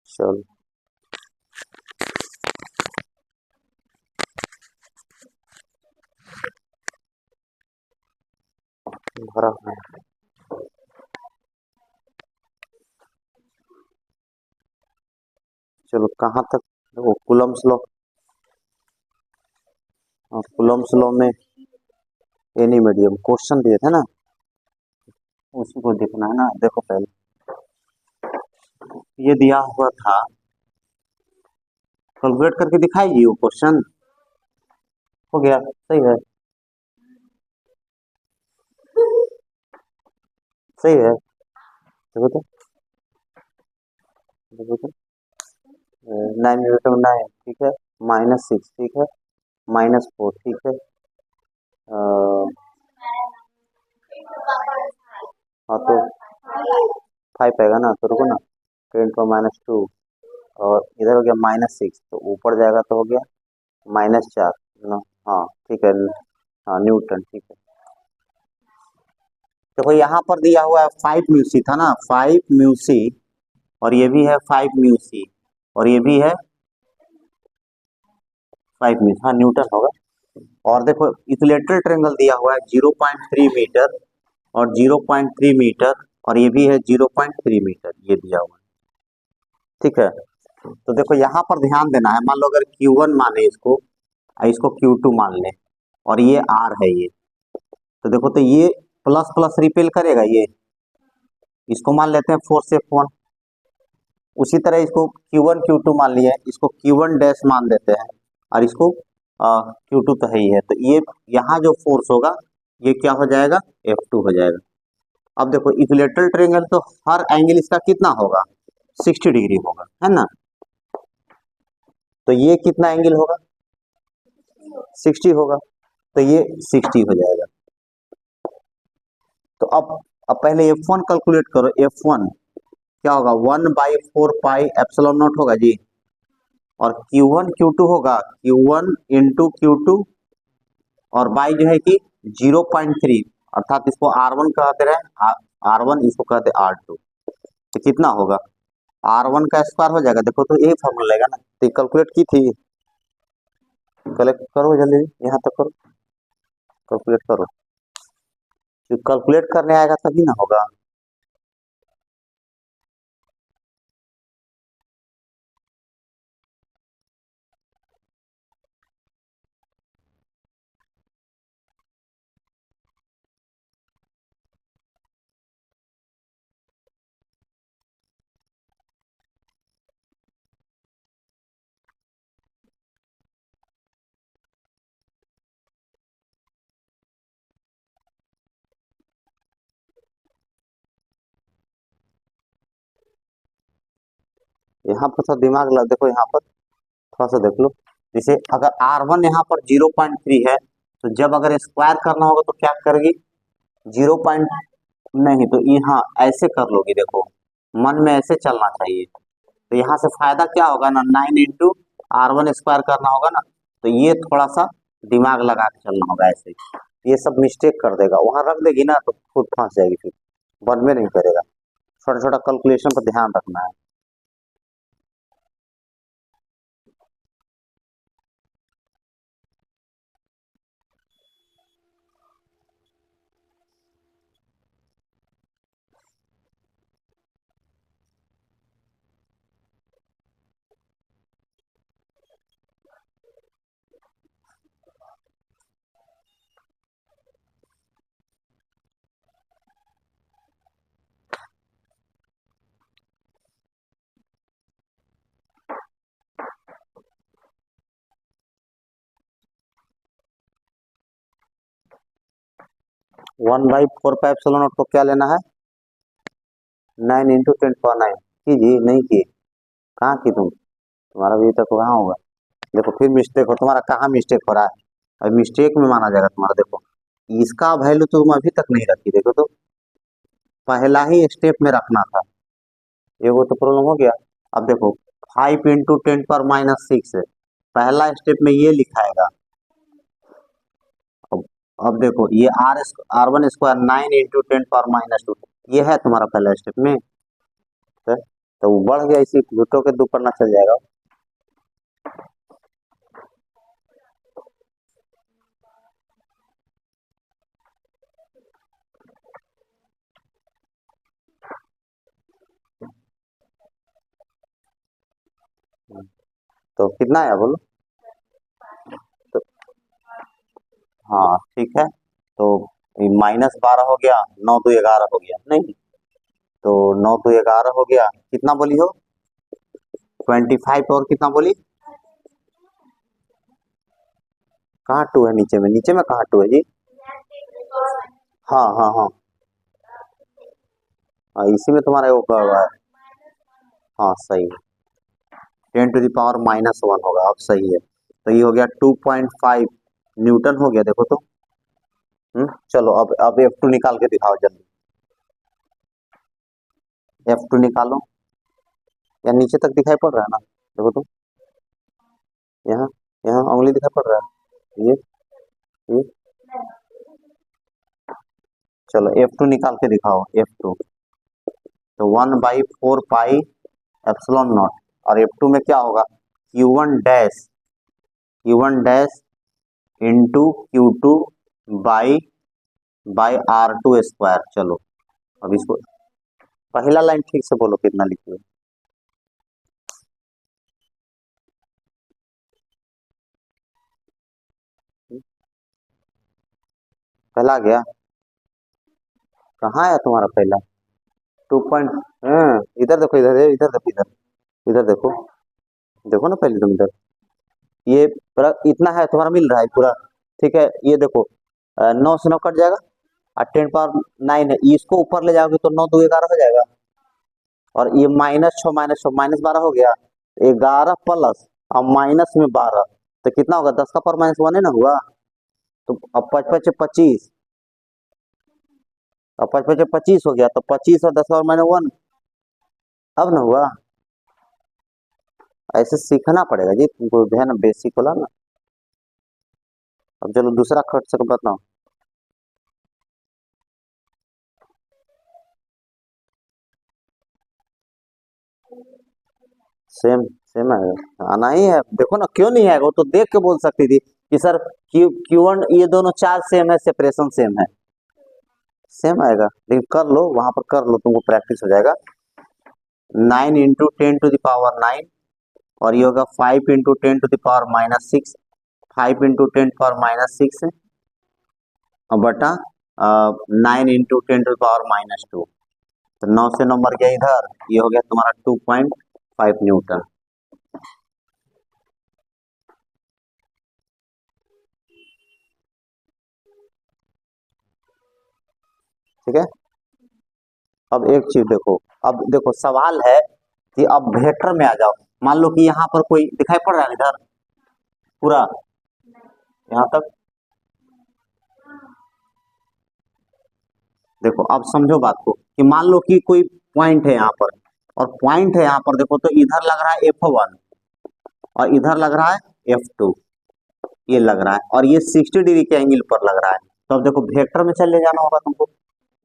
चलो भरा है। चलो कहाँ तक, वो कुलम्स लॉ, कुलम्स लॉ में एनी मीडियम क्वेश्चन दिए थे ना, उसी को देखना है ना। देखो पहले ये दिया हुआ था, कैलकुलेट करके दिखाएगी वो क्वेश्चन। हो गया, सही है, सही है। देखो तो, देखो तो 9 ठीक है, -6 ठीक है, -4 ठीक है। हाँ तो 5 आएगा ना, तो रुको ना, 10⁻², और इधर हो गया -6, तो ऊपर जाएगा तो हो गया -4 ना। हाँ ठीक है, हाँ न्यूटन ठीक है। देखो यहाँ पर दिया हुआ है 5 म्यू था ना, 5 म्यू, और ये भी है 5 म्यू, और ये भी है 5 म्यू, हाँ न्यूटन होगा। और देखो इक्विलेटरल ट्रायंगल दिया हुआ है 0.3 मीटर और 0.3 मीटर, और ये भी है 0.3 मीटर, ये दिया हुआ है, ठीक है। तो देखो यहाँ पर ध्यान देना है, मान लो अगर Q1 माने इसको, इसको Q2 मान ले, और ये R है ये, तो देखो तो ये प्लस प्लस रिपेल करेगा, ये इसको मान लेते हैं फोर्स F1। उसी तरह इसको Q1 Q2 मान लिया है, इसको Q1 डैश मान देते हैं, और इसको Q2 तो है ही है, तो ये यहाँ जो फोर्स होगा ये क्या हो जाएगा, F2 हो जाएगा। अब देखो इक्विलेटरल ट्रायंगल तो हर एंगल इसका कितना होगा, 60 डिग्री होगा, है ना। तो ये कितना एंगल होगा, 60 होगा, तो ये 60 हो जाएगा। तो अब पहले F1 कैलकुलेट करो, F1 क्या होगा, 1/4 पाई एप्सिलॉन नॉट होगा जी, और Q1 Q2 होगा Q1 इंटू Q2, और बाई जो है कि 0.3, अर्थात इसको R1 कहते रहे, R1 इसको कहते R2, तो कितना होगा, R1 का स्क्वायर हो जाएगा। देखो तो यही फॉर्मूला लगेगा ना, तो कैलकुलेट की थी, कलेक्ट करो जल्दी, यहाँ तक करो, कैलकुलेट करो, कैलकुलेट करने आएगा तभी ना होगा। यहाँ पर थोड़ा दिमाग लगा, देखो यहाँ पर थोड़ा सा देख लो, जैसे अगर R1 यहाँ पर 0.3 है, तो जब अगर स्क्वायर करना होगा तो क्या करेगी, 0 पॉइंट, नहीं तो यहाँ ऐसे कर लोगी, देखो मन में ऐसे चलना चाहिए, तो यहाँ से फायदा क्या होगा ना, 9 इंटू R1 स्क्वायर करना होगा ना, तो ये थोड़ा सा दिमाग लगा के चलना होगा ऐसे, ये सब मिस्टेक कर देगा, वहां रख देगी ना तो खुद फंस जाएगी, फिर मन में नहीं करेगा। छोटा छोटा कैलकुलेशन पर ध्यान रखना है। 1/4 पाई एप्सिलॉन नॉट को क्या लेना है, 9 इंटू 10 पावर 9 की जी, नहीं की, कहाँ की तुम्हारा भी तक कहाँ होगा। देखो फिर मिस्टेक हो, तुम्हारा कहाँ मिस्टेक हो रहा है, और मिस्टेक में माना जाएगा तुम्हारा। देखो इसका वैल्यू तो तुम अभी तक नहीं रखी, देखो तो पहला ही स्टेप में रखना था, ये वो तो प्रॉब्लम हो गया। अब देखो 5 इंटू 10 पावर -6 है, पहला स्टेप में ये लिखाएगा। अब देखो ये R1 स्क्वायर 9 इंटू 10 पावर -2, ये है तुम्हारा पहला स्टेप में, तो वो बढ़ गया, इसी झूठों के दुपन्ना चल जाएगा। तो कितना आया बोलो। तो हाँ ठीक है, तो -12 हो गया, 9 2 11 हो गया नहीं, तो 9 2 11 हो गया, कितना बोली हो? 25 और कितना बोली? कहाँ टू है नीचे में? नीचे में कहाँ टू है जी? हाँ हाँ हाँ हाँ, इसी में तुम्हारा वो कर रहा है। हाँ सही है, 10⁻⁻1 होगा, अब सही है। तो ये हो गया 2.5 न्यूटन हो गया, देखो तो। चलो अब F2 निकाल के दिखाओ जल्दी। F2 निकालो, या नीचे तक दिखाई पड़ रहा है ना? देखो तो, यहाँ यहाँ उंगली दिखाई पड़ रहा है, ये। चलो F2 निकाल के दिखाओ, F2। तो 1/4 पाई एप्सिलॉन नॉट, और F2 में क्या होगा? Q1 dash into Q2 by R2 square. चलो अब इसको पहला लाइन ठीक से बोलो, कितना लिखी है? पहला आ गया? कहाँ है तुम्हारा पहला? 2 पॉइंट, इधर देखो, इधर देखो, इधर देखो, देखो ना पहले तुम इधर, ये पूरा इतना है तुम्हारा, मिल रहा है पूरा। ठीक है, ये देखो, 9 से 9 कट जाएगा, और 10⁻9 है, इसको ऊपर ले जाओगे तो 9 2 11 हो जाएगा, और ये -6 -6 -12 हो गया, 11 प्लस और माइनस में 12, तो कितना होगा? 10 का पावर -1 है ना हुआ। तो अब 5 5 25, अब 5 5 25 हो गया, तो 25 और 10 का पावर -1, अब ना हुआ। ऐसे सीखना पड़ेगा जी तुमको, जो है ना बेसिक वाला ना। अब चलो दूसरा खट से बताओ। सेम सेम आएगा, आना ही है, देखो ना, क्यों नहीं आएगा? वो तो देख के बोल सकती थी कि सर Q1, ये दोनों चार्ज सेम है, सेपरेशन सेम है, सेम आएगा। लेकिन कर लो, वहां पर कर लो, तुमको प्रैक्टिस हो जाएगा। 9 × 10⁻9, और ये होगा 5 × 10⁻⁻6, 5 × 10⁻⁻6 और बटा 9 × 10⁻²। तो 9 से 9 मर गया इधर, ये हो गया तुम्हारा 2.5 न्यूटन। ठीक है, अब एक चीज देखो, अब देखो सवाल है कि अब वेक्टर में आ जाओ। मान लो कि यहाँ पर कोई दिखाई पड़ रहा है इधर पूरा, यहाँ तक। देखो अब समझो बात को, कि मान लो कि कोई पॉइंट है यहाँ पर, और पॉइंट है यहाँ पर, देखो तो इधर लग रहा है F1, और इधर लग रहा है F2, ये लग रहा है, और ये 60 डिग्री के एंगल पर लग रहा है। तो अब देखो वेक्टर में चले जाना होगा तुमको।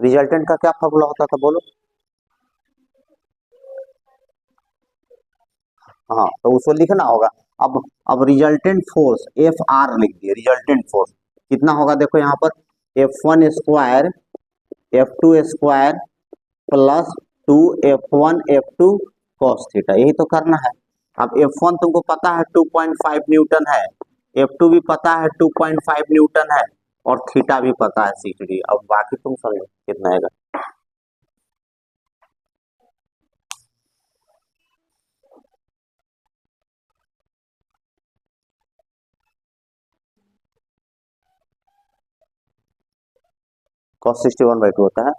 रिजल्टेंट का क्या फॉर्मूला होता था बोलो? हाँ, तो उसको लिखना होगा। अब रिजल्टेंट फोर्स F लिख दिए, रिजल्टेंट फोर्स कितना होगा? देखो यहाँ पर F1 square F2 square plus 2 F1 F2 cos theta, यही तो करना है। अब F1 तुमको पता है 2.5 न्यूटन है, F2 भी पता है 2.5 न्यूटन है, और थीटा भी पता है 60 डिग्री। अब बाकी तुम समझो कितना आएगा। cos 61/2 होता है।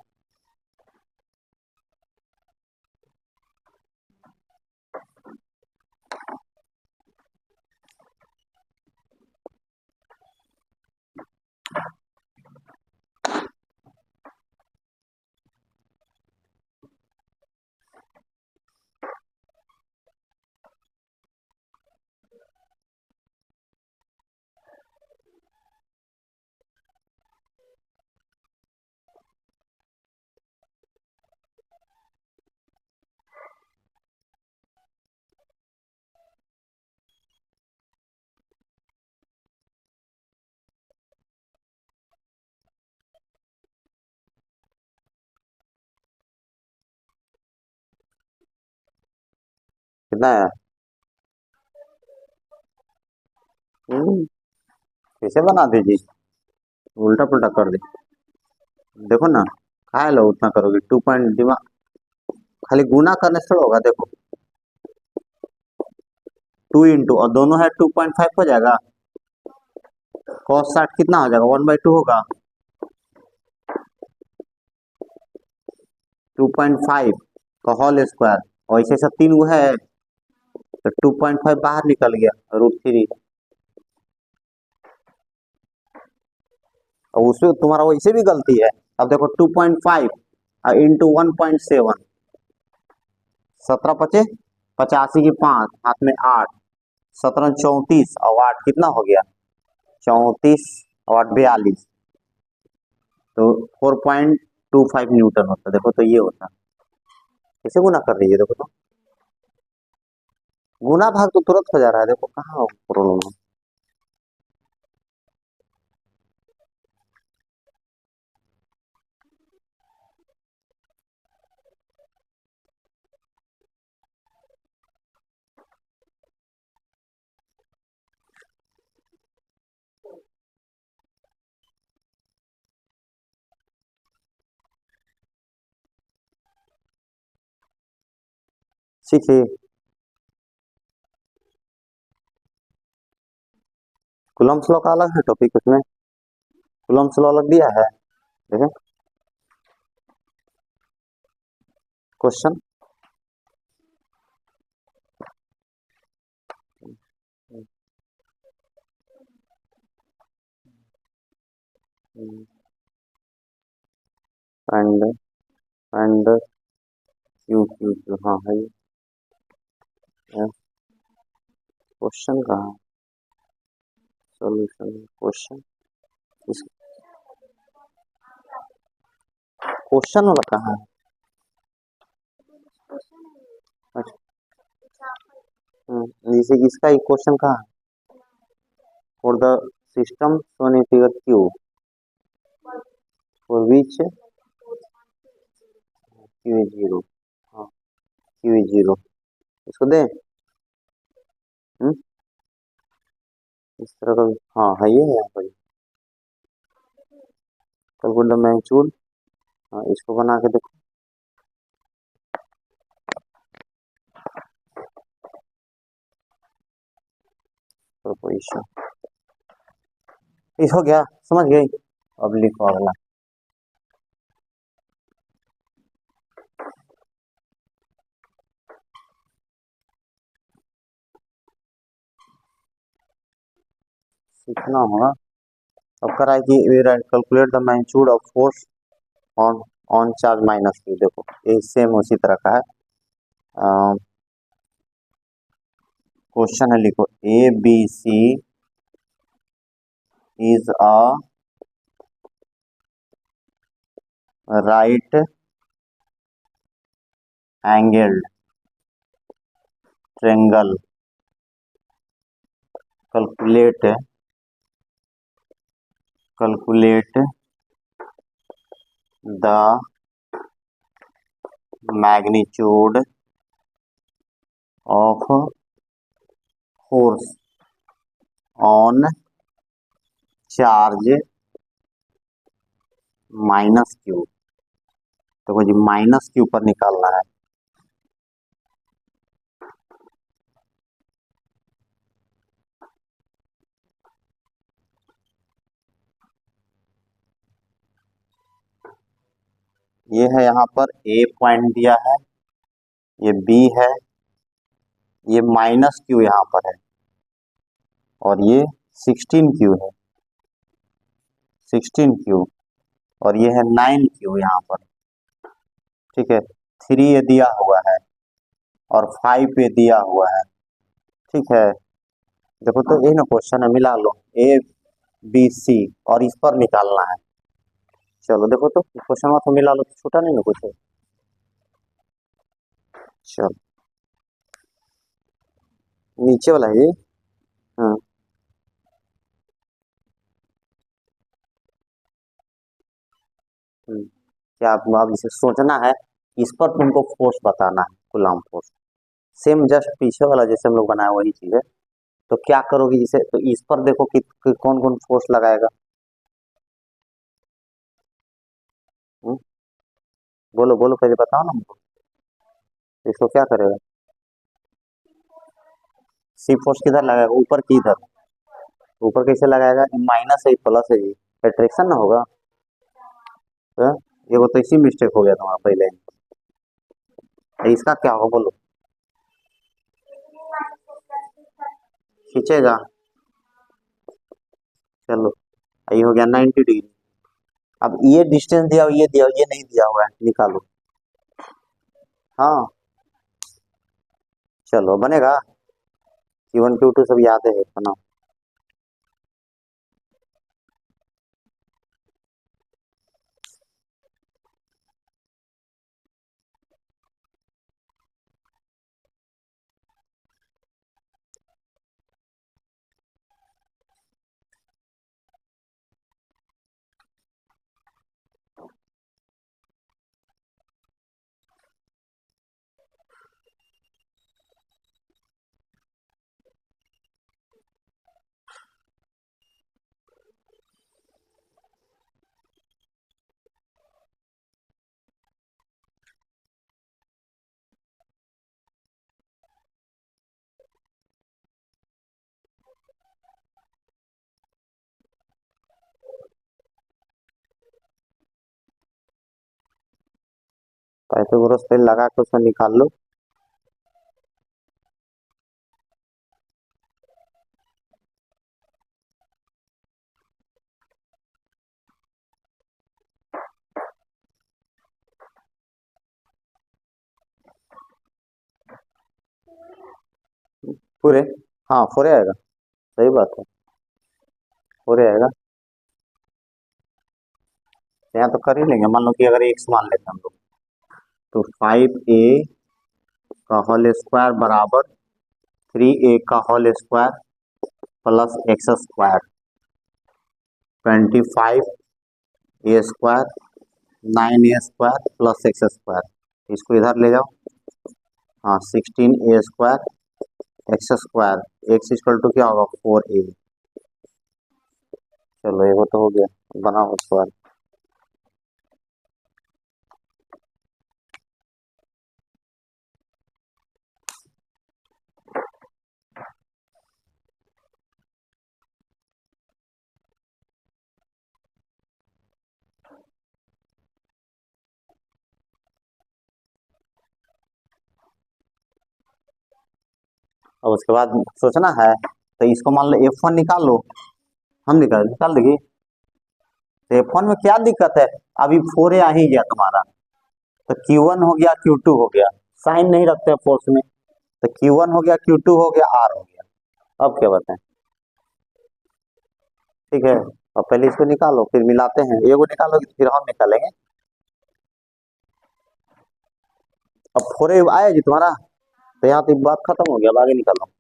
कितना है? कैसे बना दीजिए, उल्टा पुल्टा कर दे। देखो ना, खा लो उतना करोगे 2 पॉइंट दिमाग, खाली गुना करने से होगा। देखो 2 इंटू और दोनों है 2.5 हो जाएगा। cos 60 कितना हो जाएगा? 1/2 होगा। 2.5 का होल स्क्वायर, और ऐसे सब 3 वो है तो 2.5 बाहर निकल गया, √3। और उसमें तुम्हारा वैसे भी गलती है। अब देखो 2.5 इंटू 1.7, 17 × 5 = 85 की 5 हाथ में 8, 17 × 34 और 8 कितना हो गया? 34 और 8 42, तो 4.25 न्यूटन होता। देखो तो ये होता, कैसे गुना कर रही है? देखो तो गुना भाग तो तुरंत हो जा रहा है। देखो कहाँ प्रॉब्लम है। सीखिए, कूलम्ब्स लॉ का अलग है टॉपिक, उसमें कूलम्ब्स लॉ अलग दिया है। देखें question, and and Q Q Q, हाँ है ये। क्वेश्चन कहाँ? सॉल्यूशन क्वेश्चन, इस क्वेश्चन वाला कहाँ है? अच्छा, जैसे इसका एक क्वेश्चन कहाँ है? For the system shown in figure Q, for which Q is zero, हाँ क्यू इज जीरो, इसको दें। हम्म, इस तरह का, हाँ है ये है यहाँ पर। कैलकुलेट द मैग्नीट्यूड, हाँ इसको बना के देखो। प्रोपोजिशन इस हो गया, समझ गई। अब लिखो अगला। सीखना होगा। अब कराए कि calculate the magnitude of force on on charge minus Q. देखो ये सेम उसी तरह का है। क्वेश्चन है, लिखो A B C is a right angled triangle, calculate the magnitude of force on charge minus Q. तो जी माइनस क्यू पर निकालना है। ये है यहाँ पर ए पॉइंट दिया है, ये बी है, ये माइनस क्यू यहाँ पर है, और ये 16 क्यू है, 16 क्यू, और ये है 9 क्यू यहाँ पर। ठीक है, 3 ये दिया हुआ है और 5 पे दिया हुआ है। ठीक है, देखो तो ये ना क्वेश्चन है, मिला लो ए बी सी और इस पर निकालना है। चलो देखो तो क्वेश्चन में तो मिला लो, तो छूटा नहीं ना कुछ। चलो नीचे वाला है ये। हाँ, क्या आप, अब इसे सोचना है, इस पर तुमको फोर्स बताना है, कूलम्ब फोर्स। सेम जस्ट पीछे वाला जैसे हम लोग बनाया वही चीज है। तो क्या करोगे जिसे, तो इस पर देखो कि कौन कौन फोर्स लगाएगा। हम्म, बोलो बोलो पहले बताओ ना हमको। इसको क्या करेगा, सी फोर्स किधर लगाएगा, ऊपर की इधर। ऊपर कैसे लगाएगा, माइनस है प्लस है जी, एट्रैक्शन ना होगा। तो ये वो तो इसी मिस्टेक हो गया तुम्हारा पहले। इसका क्या होगा बोलो, खींचेगा। चलो ये हो गया 90 डिग्री। अब ये डिस्टेंस दिया हुआ, ये दिया हुआ, ये नहीं दिया हुआ है, निकालो। हाँ चलो बनेगा। Q1 Q2 सब याद है ना। पाइथागोरस पे लगा के उसमें निकाल लो। पूरे, हाँ फोरे आएगा, सही बात है, फोरे आएगा। यहाँ तो कर ही लेंगे, मान लो कि अगर एक्स मान लेते हैं हम लोग, तो 5a का होल स्क्वायर बराबर 3a का whole square plus X square, 25a square 9a square plus X square. इसको इधर ले जाओ। हाँ 16a square X square, X equal to क्या होगा 4a। चलो ये वो तो हो गया, बनाओ स्क्वायर। और उसके बाद सोचना है, तो इसको मान लो F1 निकाल लो। हम निकाल निकाल देंगे। तो F1 में क्या दिक्कत है, अभी 4a आ ही गया तुम्हारा, तो Q1 हो गया Q2 हो गया, साइन नहीं रखते फोर्स में, तो Q1 हो गया Q2 हो गया R हो गया। अब क्या बताएं, ठीक है। अब पहले इसको निकालो फिर मिलाते हैं, ये को निकालोगे तो फिर हम निकालेंगे। अब 4a आया जी तुम्हारा, तो यहाँ तो बात खत्म हो गया, अब आगे निकालो।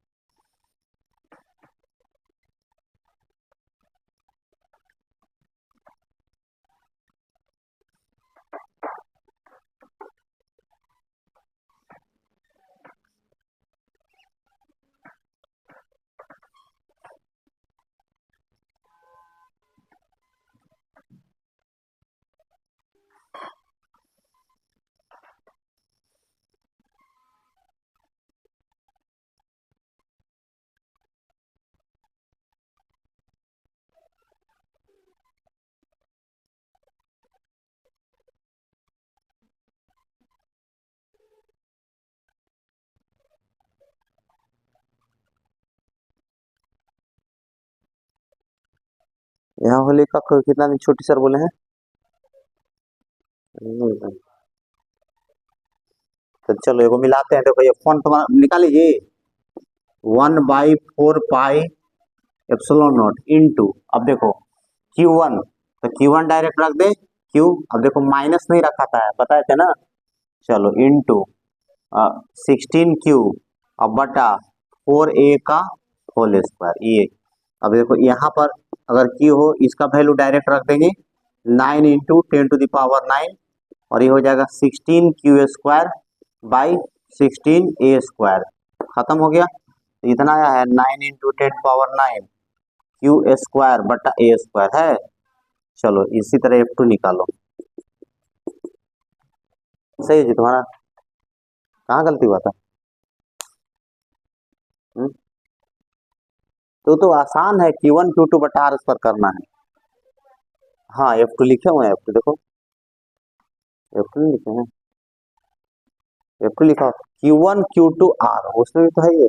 यहाँ होली का कितना दिन छोटी सर बोले हैं। तो चलो एगो मिलाते हैं, देखो ये फोन तुम्हारा निकालिए, 1/4 पाई एप्सिलॉन नॉट इंटू, अब देखो Q1, तो Q1 डायरेक्ट रख दे Q, अब देखो माइनस नहीं रखा था बताए थे ना। चलो इंटू 16Q, अब बटा 4a का होल स्क्वायर ये। अब देखो यहाँ पर अगर Q हो, इसका वैल्यू डायरेक्ट रख देंगे 9 इंटू 10⁻⁹, और ये हो जाएगा 16Q स्क्वायर बाई 16a²। खत्म हो गया। इतना आया है 9 × 10⁻⁹ Q²/a² है। चलो इसी तरह F2 निकालो। सही है जी तुम्हारा। कहाँ गलती हुआ था? हम्म? तो आसान है, Q1 Q2/r² करना है। हाँ F2 लिखे हुए हैं, F2 देखो, F2 नहीं लिखे हैं, F2 लिखा Q1 Q2R, उसमें भी तो है ये।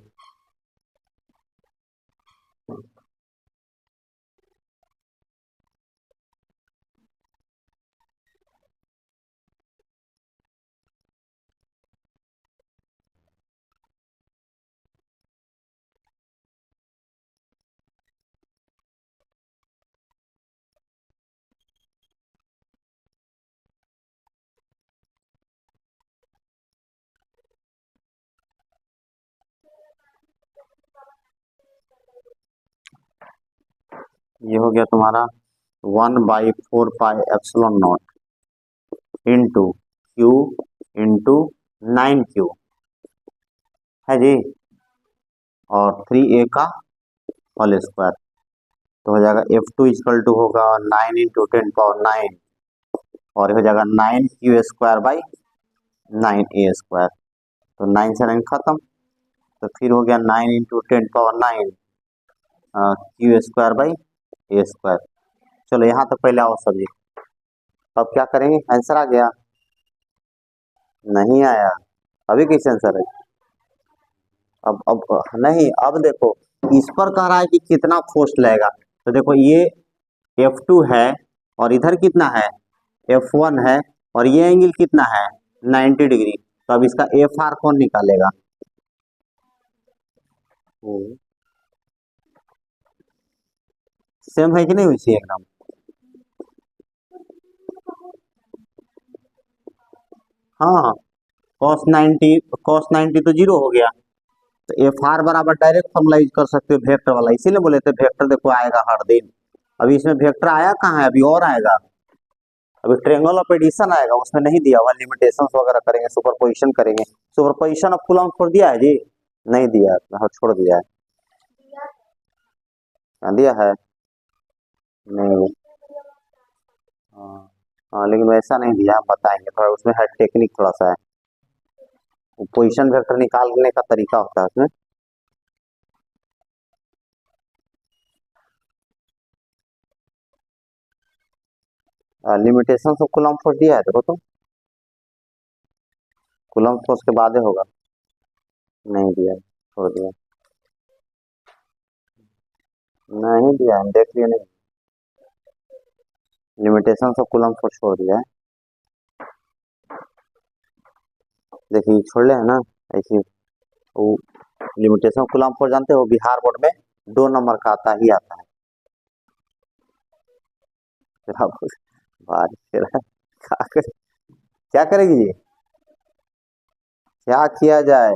ये हो गया तुम्हारा 1/4πε0 इंटू Q इंटू 9Q है जी, और 3a का होल स्क्वायर। तो हो जाएगा F2 होगा 9 × 10⁻⁹ और हो जाएगा 9Q²/9a²। तो 9 से 9 खत्म। तो फिर हो गया 9 × 10⁻⁹ Q²/a²। चलो यहाँ तक पहले आओ सब्जी। अब क्या करेंगे? आंसर आ गया? नहीं आया? अभी कैसे आंसर है? अब नहीं, अब देखो इस पर कह रहा है कि कितना फोर्स लगेगा। तो देखो ये F2 है और इधर कितना है? F1 है, और ये एंगल कितना है? 90 डिग्री। तो अब इसका FR कौन निकालेगा? सेम है कि नहीं वैसे एकदम? हाँ, cos 90 तो जीरो हो गया। तो FR बराबर डायरेक्ट फॉर्मुला यूज कर सकते हो, वेक्टर वाला, इसीलिए बोले थे वेक्टर देखो आएगा हर दिन। अभी इसमें वेक्टर आया कहाँ है? अभी और आएगा। अभी ट्रायंगल ऑफ एडिशन आएगा, उसमें नहीं दिया हुआ। लिमिटेशंस वगैरह करेंगे, सुपरपोजिशन करेंगे। सुपरपोजिशन ऑफ कूलम्ब छोड़ दिया है जी? नहीं दिया, हाँ छोड़ दिया है। हाँ, दिया है? नहीं। हाँ हाँ, लेकिन वैसा नहीं दिया, हम बताएंगे थोड़ा, उसमें है टेक्निक थोड़ा सा है। पोजिशन वेक्टर निकालने का तरीका होता है उसमें। लिमिटेशन ऑफ कूलम्ब फोर्स दिया है देखो तो। कूलम्ब फोर्स के बाद ही होगा। नहीं दिया है, छोड़ दिया। नहीं दिया है, देख लिया नहीं। लिमिटेशन ऑफ कूलम्ब फोर्स छोड़ दिया है। देखिए छोड़ ले है ना ऐसी। वो लिमिटेशन ऑफ कूलम्ब फोर्स जानते हो, बिहार बोर्ड में 2 नंबर का आता ही आता है। फिर आप बारिश फिर क्या करेगी ये? क्या किया जाए?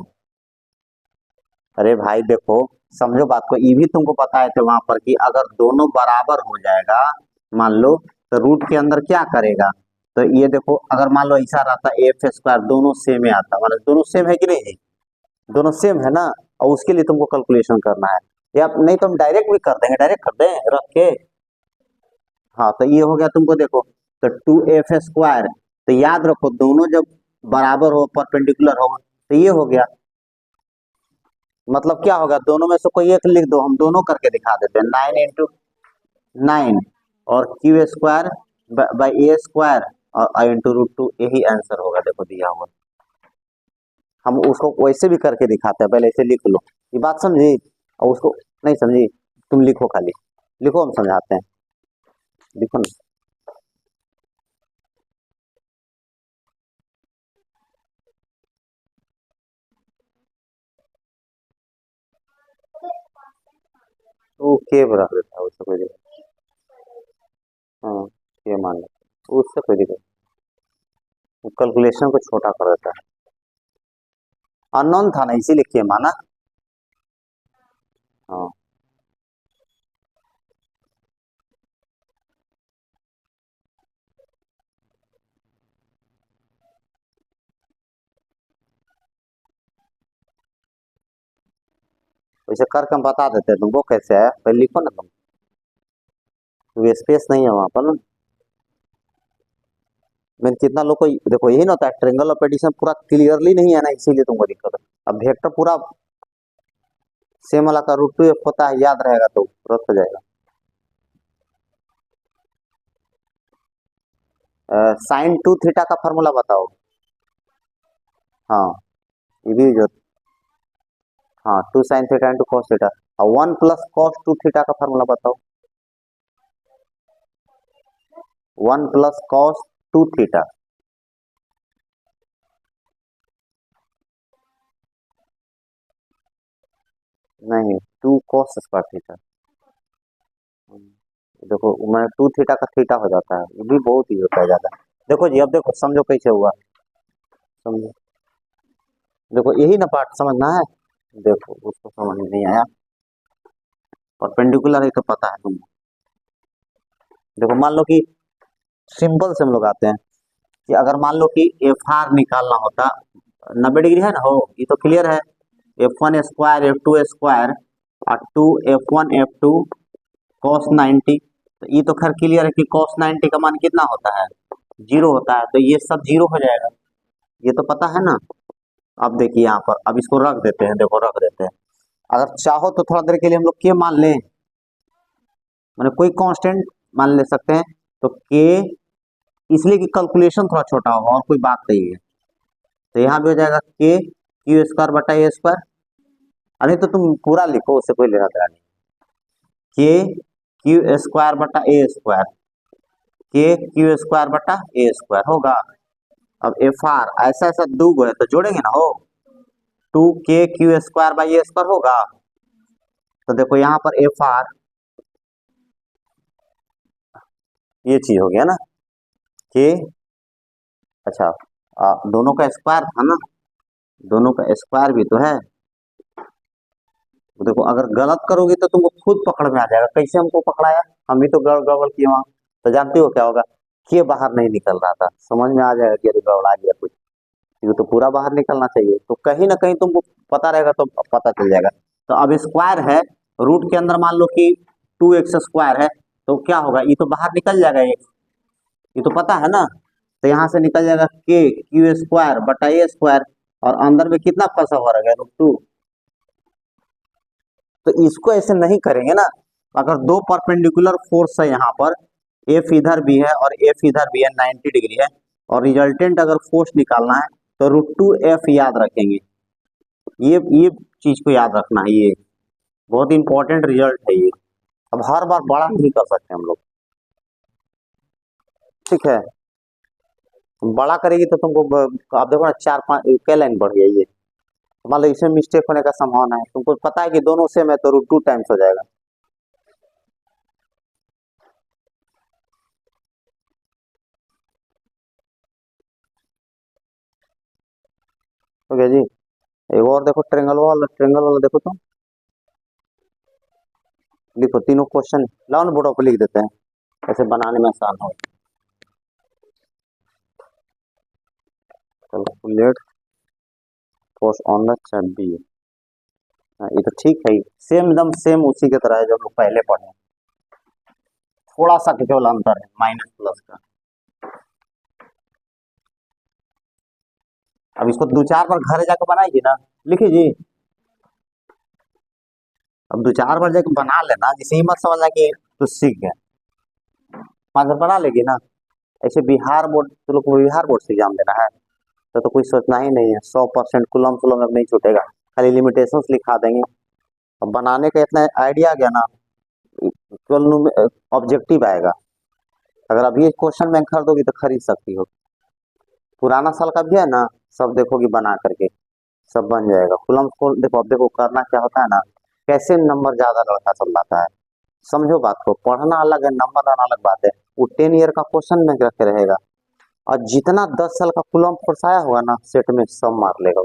अरे भाई देखो, समझो बात को, ये भी तुमको बताए थे वहां पर कि अगर दोनों बराबर हो जाएगा, मान लो, तो रूट के अंदर क्या करेगा? तो ये देखो, अगर मान लो ऐसा रहता F², दोनों सेम ही आता, मतलब दोनों सेम है कि नहीं? दोनों सेम है ना? और उसके लिए तुमको कैलकुलेशन करना है, या नहीं तो हम डायरेक्ट भी कर देंगे, डायरेक्ट कर दें रख के। हाँ, तो ये हो गया तुमको देखो, तो 2F²। तो याद रखो, दोनों जब बराबर हो, परपेंडिकुलर हो, तो ये हो गया। मतलब क्या होगा, दोनों में से कोई एक लिख दो, हम दोनों करके दिखा देते हैं। 9 × 9 और Q²/a² और √2, यही आंसर होगा। देखो दिया हुआ, हम उसको वैसे भी करके दिखाते हैं, पहले इसे लिख लो। ये बात समझी? और उसको नहीं समझी, तुम लिखो, खाली लिखो, हम समझाते हैं। लिखो ना। तो के बराबर देता है, उससे कोई दिक्कत। हाँ, के मान लो, उससे कोई दिक्कत। कैलकुलेशन को छोटा कर देता है। अननोन था ना, इसीलिए के माना। हाँ। वैसे करके हम बता देते हैं तुमको कैसे है, पहले लिखो ना तुम, क्योंकि स्पेस नहीं है वहां पर ना। मैं कितना लोग को देखो यही ना होता है, ट्रेंगल ऑफ एडिशन पूरा क्लियरली नहीं है ना, इसीलिए तुमको दिक्कत है। अब वेक्टर पूरा सेम वाला का रूट टू एफ होता है, याद रहेगा तो तुरंत हो जाएगा। साइन टू थीटा का फॉर्मूला बताओ। हाँ ये भी जो, हाँ two sine theta into cos theta, और one plus cos two theta का फॉर्मूला बताओ। One plus cos two theta, नहीं टू कॉस स्क्वायर थीटा। देखो मैं टू थीटा का थीटा हो जाता है, ये भी बहुत ही होता है ज्यादा। देखो जी अब देखो समझो कैसे हुआ, समझो। देखो यही ना पार्ट समझना है, देखो उसको समझ में नहीं आया, परपेंडिकुलर है तो पता है तुमको। देखो मान लो कि सिंपल से हम लोग आते हैं कि अगर मान लो कि एफ आर निकालना होता, 90 डिग्री है ना, हो ये तो क्लियर है, F one square F two square और two F one F two cos 90, तो ये तो खैर क्लियर है कि कॉस 90 का मान कितना होता है, 0 होता है, तो ये सब 0 हो जाएगा, ये तो पता है ना। अब देखिए यहाँ पर, अब इसको रख देते हैं, देखो रख देते हैं, अगर चाहो तो थोड़ा देर के लिए हम लोग के मान लें, मैंने कोई कांस्टेंट मान ले सकते हैं, तो के, इसलिए कि कैलकुलेशन थोड़ा छोटा होगा और कोई बात नहीं है, तो यहाँ भी हो जाएगा के क्यू स्क्वायर बटा ए स्क्वायर, अरे तो तुम पूरा लिखो, उससे कोई लेना देना नहीं, के क्यू स्क्वायर बटा ए स्क्वायर, के क्यू स्क्वायर बटा ए स्क्वायर होगा। अब एफ आर ऐसा ऐसा दो है तो जोड़ेंगे ना, हो टू के Q square by A square होगा, तो देखो यहाँ पर एफ आर ये चीज हो गया ना, के, अच्छा दोनों का स्क्वायर था ना, दोनों का स्क्वायर भी तो है, तो देखो अगर गलत करोगे तो तुमको खुद पकड़ में आ जाएगा, कैसे हमको पकड़ाया, हम भी तो गड़बड़ किए वहां, तो जानते हो क्या होगा, के बाहर नहीं निकल रहा था, समझ में आ जाएगा कि अरे गड़बड़ा गया कुछ, ये तो पूरा बाहर निकलना चाहिए, तो कहीं ना कहीं तुमको पता रहेगा तो पता चल जाएगा। तो अब स्क्वायर है, रूट के अंदर मान लो कि 2x² है, तो क्या होगा, ये तो बाहर निकल जाएगा, ये तो पता है ना, तो यहाँ से निकल जाएगा के क्यू स्क्वायर बटा ए स्क्वायर, और अंदर में कितना फंसा हुआ रहेगा, √2। तो इसको ऐसे नहीं करेंगे ना, अगर दो परपेंडिकुलर फोर्स है यहाँ पर, एफ इधर भी है और एफ इधर भी है, 90 डिग्री है, और रिजल्टेंट अगर फोर्स निकालना है तो √2f याद रखेंगे, ये चीज को याद रखना है, ये बहुत इंपॉर्टेंट रिजल्ट है ये। अब हर बार बड़ा नहीं कर सकते हम लोग, ठीक है, बड़ा करेगी तो तुमको आप देखो ना 4-5 क्या लाइन बढ़ गई ये, मान लो इसमें मिस्टेक होने का संभावना है, तुमको पता है कि दोनों सेम है तो √2 टाइम्स हो जाएगा। ओके जी, एक और देखो ट्रेंगल वाला देखो तो, लिखो तीनों क्वेश्चन, लाओ ना बोर्ड पर लिख देते हैं, ऐसे बनाने में आसान हो। Calculate force on the chart B, ये तो ठीक है, सेम एकदम सेम उसी के तरह है जो हम लोग पहले पढ़े, थोड़ा सा केवल अंतर है माइनस प्लस का। अब इसको 2-4 बार घर जाकर बनाइए ना, लिखिए जी, अब 2-4 बार जाके बना लेना, जिसे ही मत समझना कि तो सीख गए, 5 बार बना लेगी ना। ऐसे बिहार बोर्ड, तो लोग को बिहार बोर्ड से एग्जाम देना है, तो कोई सोचना ही नहीं है, 100% कुलम सुलम अब नहीं छूटेगा, खाली लिमिटेशंस लिखा देंगे। अब बनाने का इतना आइडिया आ गया ना, केवल ऑब्जेक्टिव आएगा, अगर अभी एक क्वेश्चन बैंक खरीदोगी तो खरीद सकती हो, पुराना साल का भी है ना, सब देखोगी बना करके, सब बन जाएगा। कुलम को देखो, अब देखो करना क्या होता है ना, कैसे नंबर ज्यादा लड़का सब लाता है, समझो बात को, पढ़ना अलग है, नंबर लाना अलग बात है। वो 10 ईयर का क्वेश्चन बैंक रखे रहेगा, और जितना 10 साल का कुलम फरसाया होगा ना सेट में सब मार लेगा,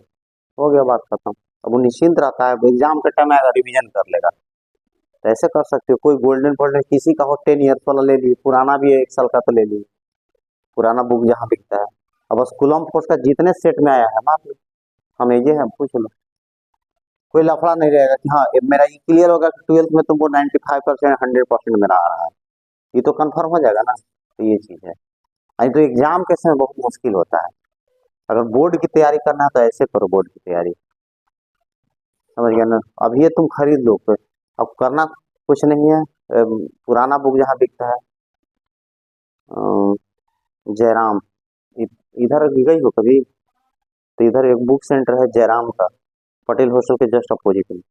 हो गया बात खत्म। अब वो निश्चिंत रहता है, एग्जाम के टाइम आएगा रिवीजन कर लेगा, तो ऐसे कर सकते हो। कोई गोल्डन गोल्डन किसी का हो 10 ईयर वाला ले ली, पुराना भी है 1 साल का तो ले ली, पुराना बुक जहाँ बिकता है। अब बस कुलम फोर्स का जितने सेट में आया है मार लो, हम ये है पूछ लो। कोई लफड़ा नहीं रहेगा कि हाँ मेरा ये क्लियर होगा कि 12th में तुमको 95% 100% मेरा आ रहा है, ये तो कंफर्म हो जाएगा ना। तो ये चीज है। अभी तो एग्जाम के समय बहुत मुश्किल होता है। अगर बोर्ड की तैयारी करना है तो ऐसे करो, बोर्ड की तैयारी, समझ गया ना। अब ये तुम खरीद लो फिर, अब करना कुछ नहीं है। पुराना बुक जहाँ बिकता है, जयराम, इधर गई हो कभी? तो इधर एक बुक सेंटर है जयराम का, पटेल हॉस्टल के जस्ट अपोजिट में।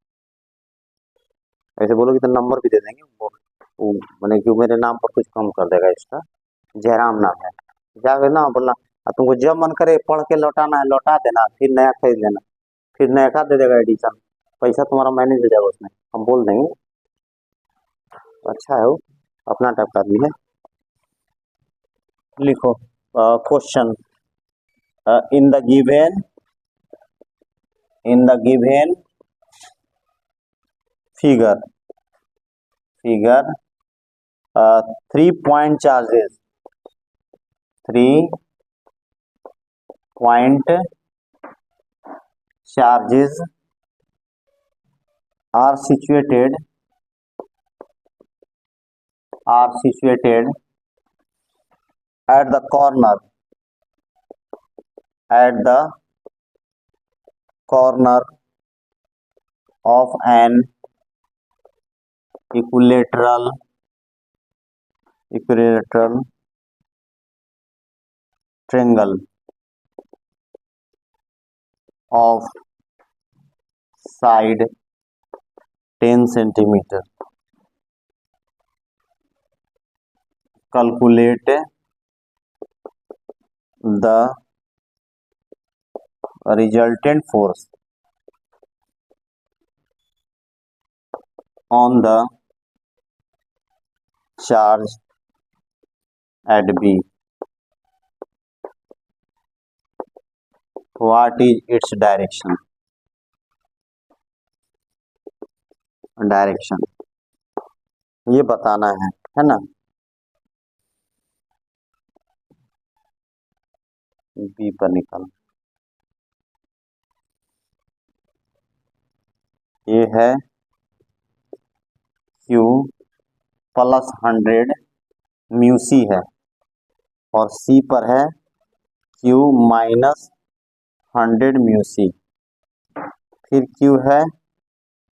ऐसे बोलोगे तो नंबर भी दे देंगे वो मैंने क्यों मेरे नाम पर कुछ कम कर देगा इसका। जयराम नाम है, जाके ना बोलना, तुमको जब मन करे पढ़ के लौटाना है लौटा देना, फिर नया खरीद लेना, फिर नया का दे देगा एडिशन, पैसा तुम्हारा मैनेज हो जाएगा उसमें, हम बोल देंगे। अच्छा है वो, अपना टाइप का आदमी है। लिखो question, in the given, in the given figure, figure 3 point charges, 3 point charges are situated, are situated at the corner, at the corner of an equilateral, equilateral triangle of side 10 centimeter. Calculate the resultant force on the charge at B. What is its direction? Direction ये बताना है ना। B पर निकल, ये है Q plus 100 mu C है, और C पर है Q माइनस 100 म्यू सी, फिर Q है,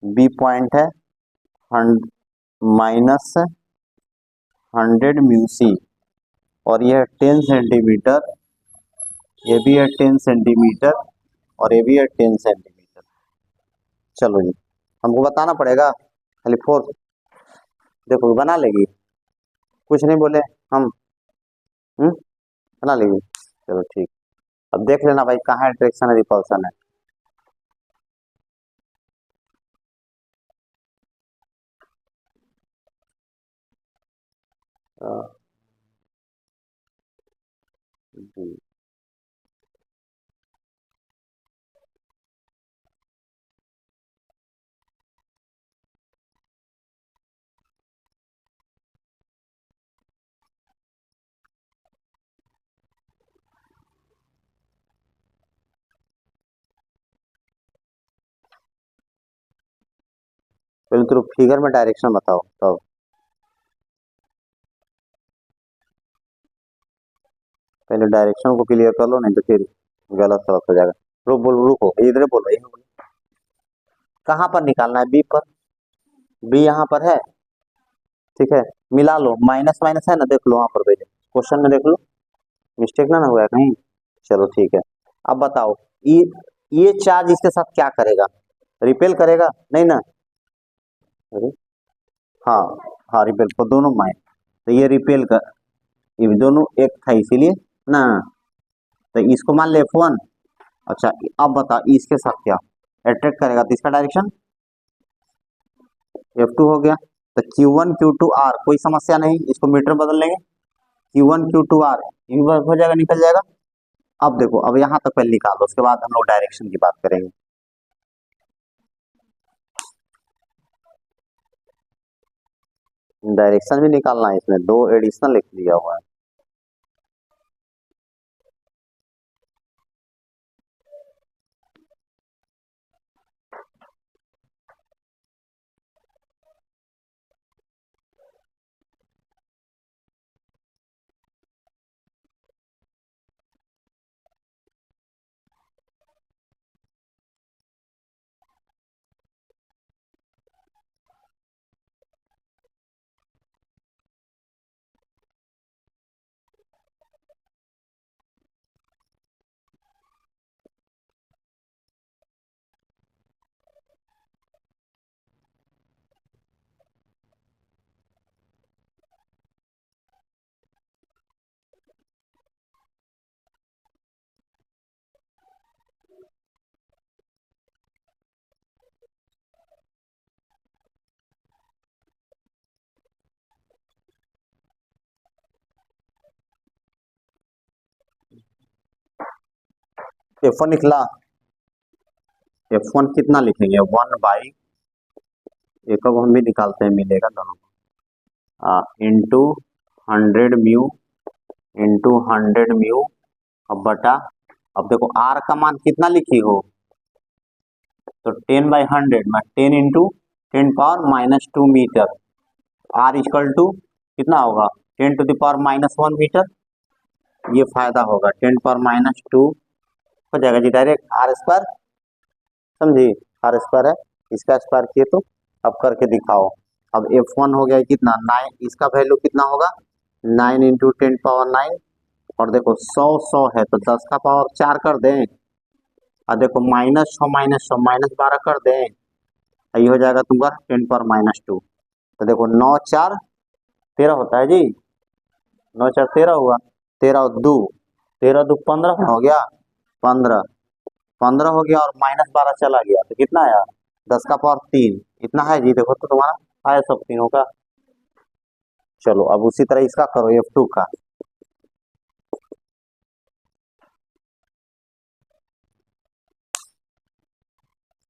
B पॉइंट है माइनस 100 म्यू सी, और यह 10 सेंटीमीटर, ये भी है 10 सेंटीमीटर, और ये भी है 10 सेंटीमीटर। चलो जी, हमको बताना पड़ेगा खाली फोर्स, देखो बना लेगी, कुछ नहीं बोले हम, बना लेगी, चलो ठीक। अब देख लेना भाई कहाँ अट्रैक्शन है रिपल्सन है। जी, पहले तो फिगर में डायरेक्शन बताओ तो, पहले डायरेक्शन को क्लियर कर लो, नहीं तो फिर गलत सलत हो जाएगा। रुको इधर बोलो, यही बोलो, कहाँ पर निकालना है? बी पर, बी यहाँ पर है, ठीक है, मिला लो, माइनस माइनस है ना, देख लो वहां पर भेजो, क्वेश्चन में देख लो, मिस्टेक ना हुआ है कहीं। चलो ठीक है, अब बताओ ये चार्ज इसके साथ क्या करेगा? रिपेल करेगा नहीं ना? अरे हाँ, हाँ रिपेल को दोनों माए, तो ये रिपेल कर, ये दोनों एक था इसीलिए ना, तो इसको मान ले F1। अच्छा अब बता इसके साथ क्या अट्रैक्ट करेगा, तो इसका डायरेक्शन F2 हो गया। तो Q1 Q2 R कोई समस्या नहीं, इसको मीटर बदल लेंगे, Q1 Q2 R इनवर्स हो जाएगा, निकल जाएगा। अब देखो, अब यहाँ तक पहले निकालो, उसके बाद हम लोग डायरेक्शन की बात करेंगे। डायरेक्शन भी निकालना है, इसमें 2 एडिशनल लिख दिया हुआ है। F1 निकला, F1 कितना लिखेंगे 1/, एक अब हम भी निकालते हैं, मिलेगा दोनों इंटू 100 म्यू इंटू 100 म्यू, अब बटा, अब देखो R का मान कितना लिखी हो, तो 10/100 में 10 into 10⁻⁻2 metre, R equal to कितना होगा 10⁻⁻1 मीटर, ये फायदा होगा 10⁻⁻2 हो जाएगा जी डायरेक्ट R², समझी, R² है, इसका स्क्वायर किए तो अब करके दिखाओ। अब F1 हो गया कितना 9, इसका वैल्यू कितना होगा 9 इंटू 10⁻9, और देखो 100 है तो 10 का पावर 4 कर दें, और देखो -6 -12 कर दें, ये हो जाएगा तुम्हारा 10⁻⁻2, तो देखो 9 4 13 होता है जी, 9 4 13 हुआ, 13 2 15 हो गया, 15 15 हो गया, और -12 चला गया तो कितना आया 10 का पावर 3, इतना है जी, देखो तो तुम्हारा आया सब तीनों का। चलो अब उसी तरह इसका करो F2 का,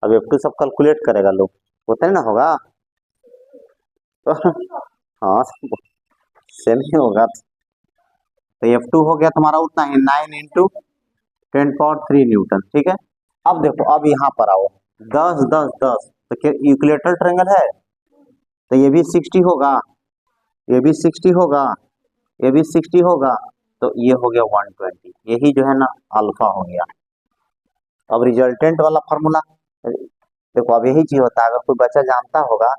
अब F2 सब कैलकुलेट करेगा लोग, होता है ना होगा तो हाँ सेम ही होगा, तो F2 हो गया तुम्हारा उतना ही 9 इंटू 10⁻3 न्यूटन, ठीक है। अब देखो अब यहाँ पर आओ 10 10 10, तो क्या इक्विलेटरल ट्रायंगल है, तो ये भी 60 होगा, ये भी 60 होगा, ये भी 60 होगा, तो ये हो गया 120, यही जो है ना अल्फा हो गया। अब रिजल्टेंट वाला फॉर्मूला देखो, अब यही चीज होता है, अगर कोई बच्चा जानता होगा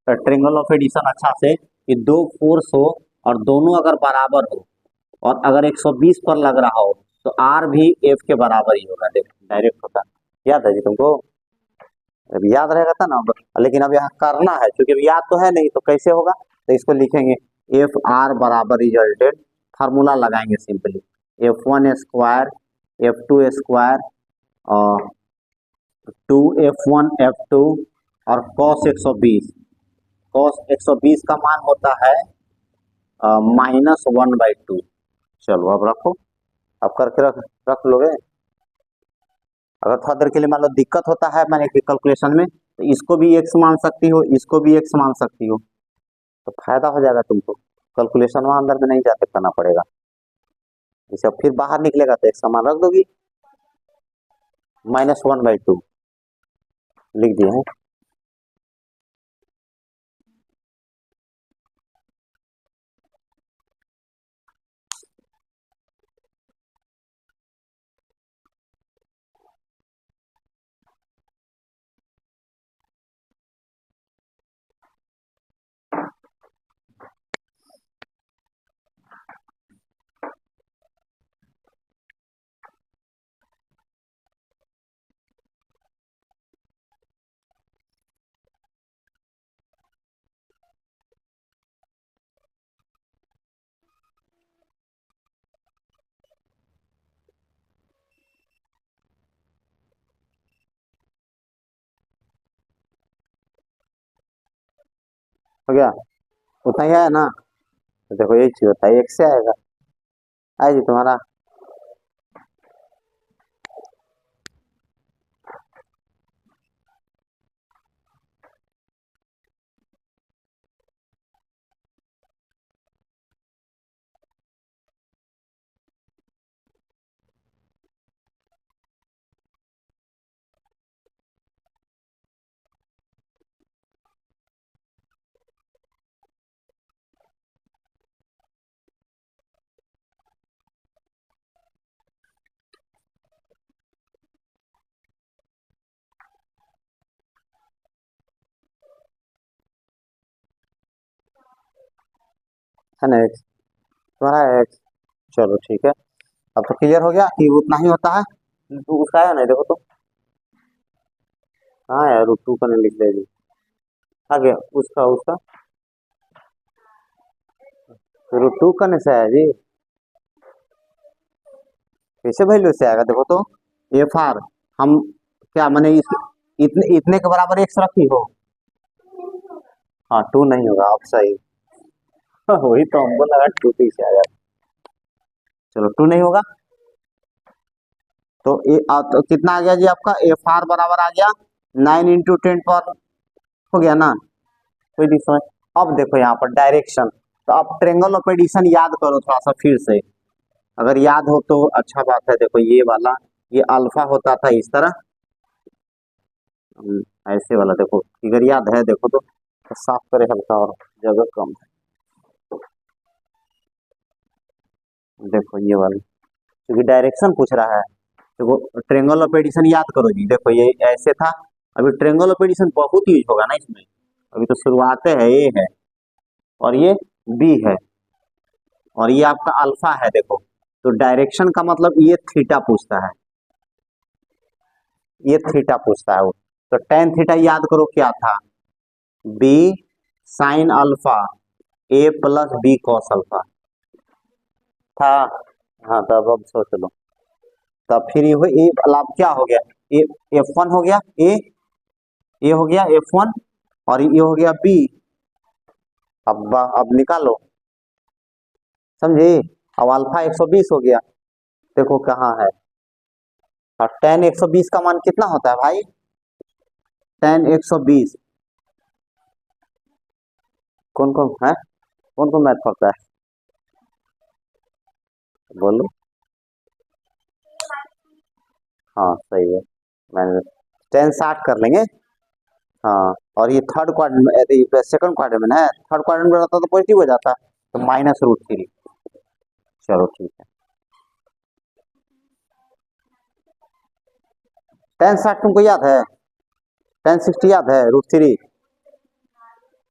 ट्रायंगल ऑफ एडिशन अच्छा से, कि दो फोर्स हो और दोनों अगर बराबर हो, और अगर 120 पर लग रहा हो, तो R भी F के बराबर ही होगा, देखो डायरेक्ट होता, याद है जी तुमको, अब याद रहेगा था ना, लेकिन अब यहाँ करना है, क्योंकि अब याद तो है नहीं तो कैसे होगा, तो इसको लिखेंगे FR बराबर रिजल्टेड, फार्मूला लगाएंगे सिंपली F1² F2² और 2F1 F2 और cos 120 का मान होता है -1/2। चलो अब रखो, अब करके रख रख लोगे, अगर थोड़ा देर के लिए मान लो दिक्कत होता है मैंने कैलकुलेशन में, तो इसको भी x मान सकती हो, इसको भी x मान सकती हो, तो फायदा हो जाएगा तुमको, कैलकुलेशन वहां अंदर में नहीं जाते करना पड़ेगा, जैसे अब फिर बाहर निकलेगा तो x का मान रख दोगी, -1/2 लिख दिए हैं। हो गया, उतना ही आया ना, तो देखो एक चीज होता है x से आएगा, आए जी तुम्हारा, है ना x, तुम्हारा x, चलो ठीक है, अब तो क्लियर हो गया कि उतना ही होता है, तो उसका है ना, देखो तो हाँ यार √2 का नहीं लिख ले जी, आ गया उसका उसका √2 का नहीं से आया जी, कैसे वैल्यू से आएगा, देखो तो FR हम क्या मैंने इस इतने इतने के बराबर x रखी हो, हाँ 2 नहीं होगा, आप सही वही तो हमको लगा 2 से आया, चलो 2 नहीं होगा, तो कितना आ गया जी आपका एफ आर बराबर आ गया 9 × 10 हो गया ना। कोई दिक्कत। अब देखो यहाँ पर डायरेक्शन, तो अब ट्रेंगल ऑफ एडिशन याद करो थोड़ा सा फिर से, अगर याद हो तो अच्छा बात है। देखो ये वाला, ये अल्फा होता था इस तरह, ऐसे वाला देखो, अगर याद है देखो तो साफ करे हल्का, और जगह कम है। देखो ये वाला, क्योंकि डायरेक्शन पूछ रहा है। देखो ट्रेंगल ऑफ एडिशन याद करो जी, देखो ये ऐसे था, अभी ट्रेंगल ऑफ एडिशन बहुत यूज होगा ना इसमें, अभी तो शुरुआत है, ए है और ये बी है और ये आपका अल्फा है। देखो तो डायरेक्शन का मतलब ये थीटा पूछता है, ये थीटा पूछता है वो। तो टेन थीटा याद करो क्या था, बी साइन अल्फा ए प्लस बी कॉस अल्फा था। हाँ तब अब सोच लो, तब फिर ये ए अब क्या हो गया, ए एफ वन हो गया, ए हो गया एफ वन और ये हो गया बी। अब निकालो, समझे। अब अल्फा 120 हो गया, देखो कहाँ है, और टेन 120 का मान कितना होता है भाई, टेन 120। कौन कौन है, कौन कौन मैथ पढ़ता है, बोलो। हाँ सही है, मैंने टेन 60 कर लेंगे। हाँ और ये थर्ड क्वाड्रेंट में, सेकंड क्वाड्रेंट में है, थर्ड क्वाड्रेंट में रहता तो पॉजिटिव हो जाता, तो -√3। चलो ठीक है, टेन 60 तुमको याद है, टेन 60 याद है, √3।